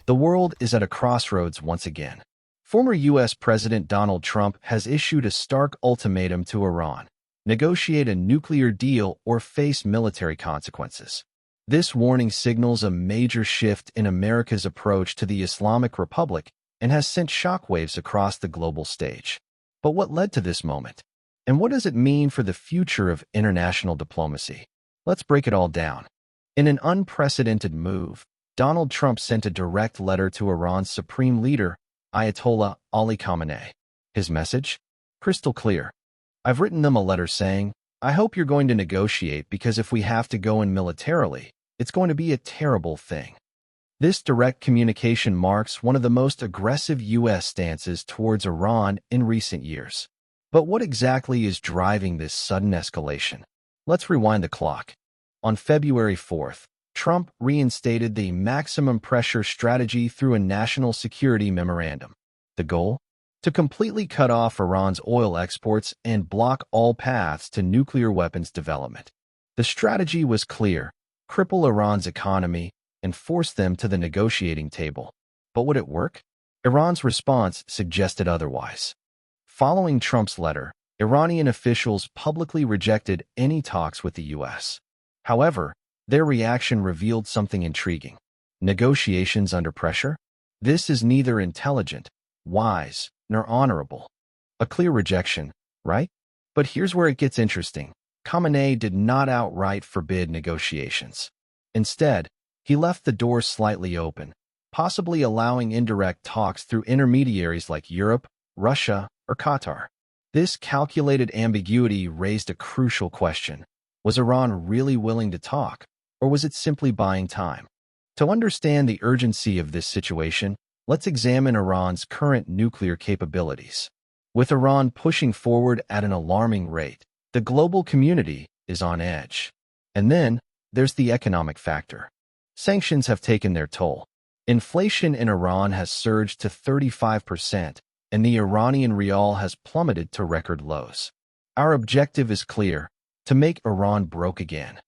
The world is at a crossroads once again. Former U.S. President Donald Trump has issued a stark ultimatum to Iran: negotiate a nuclear deal or face military consequences. This warning signals a major shift in America's approach to the Islamic Republic and has sent shockwaves across the global stage. But what led to this moment? And what does it mean for the future of international diplomacy? Let's break it all down. In an unprecedented move, Donald Trump sent a direct letter to Iran's supreme leader, Ayatollah Ali Khamenei. His message? Crystal clear. I've written them a letter saying, I hope you're going to negotiate, because if we have to go in militarily, it's going to be a terrible thing. This direct communication marks one of the most aggressive U.S. stances towards Iran in recent years. But what exactly is driving this sudden escalation? Let's rewind the clock. On February 4th, Trump reinstated the maximum pressure strategy through a national security memorandum. The goal? To completely cut off Iran's oil exports and block all paths to nuclear weapons development. The strategy was clear: cripple Iran's economy and force them to the negotiating table. But would it work? Iran's response suggested otherwise. Following Trump's letter, Iranian officials publicly rejected any talks with the U.S. However, their reaction revealed something intriguing. Negotiations under pressure? This is neither intelligent, wise, nor honorable. A clear rejection, right? But here's where it gets interesting. Khamenei did not outright forbid negotiations. Instead, he left the door slightly open, possibly allowing indirect talks through intermediaries like Europe, Russia, or Qatar. This calculated ambiguity raised a crucial question. Was Iran really willing to talk, or was it simply buying time? To understand the urgency of this situation, let's examine Iran's current nuclear capabilities. With Iran pushing forward at an alarming rate, the global community is on edge. And then, there's the economic factor. Sanctions have taken their toll. Inflation in Iran has surged to 35%, and the Iranian rial has plummeted to record lows. Our objective is clear: to make Iran broke again.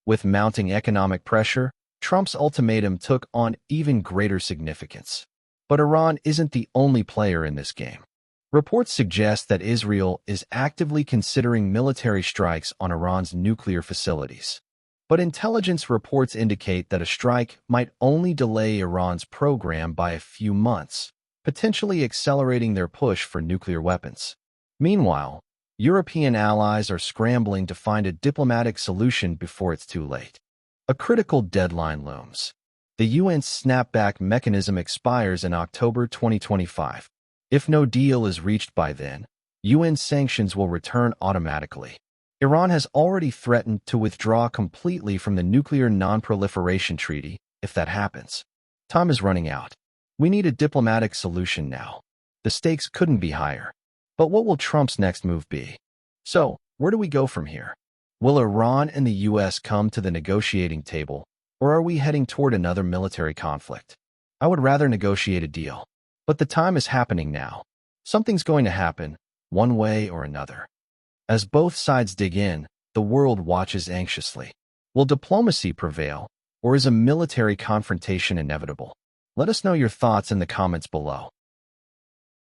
With mounting economic pressure, Trump's ultimatum took on even greater significance. But Iran isn't the only player in this game. Reports suggest that Israel is actively considering military strikes on Iran's nuclear facilities. But intelligence reports indicate that a strike might only delay Iran's program by a few months, potentially accelerating their push for nuclear weapons. Meanwhile, European allies are scrambling to find a diplomatic solution before it's too late. A critical deadline looms. The UN's snapback mechanism expires in October 2025. If no deal is reached by then, UN sanctions will return automatically. Iran has already threatened to withdraw completely from the Nuclear Non-Proliferation Treaty if that happens. Time is running out. We need a diplomatic solution now. The stakes couldn't be higher. But what will Trump's next move be? So, where do we go from here? Will Iran and the U.S. come to the negotiating table, or are we heading toward another military conflict? I would rather negotiate a deal. But the time is happening now. Something's going to happen, one way or another. As both sides dig in, the world watches anxiously. Will diplomacy prevail, or is a military confrontation inevitable? Let us know your thoughts in the comments below.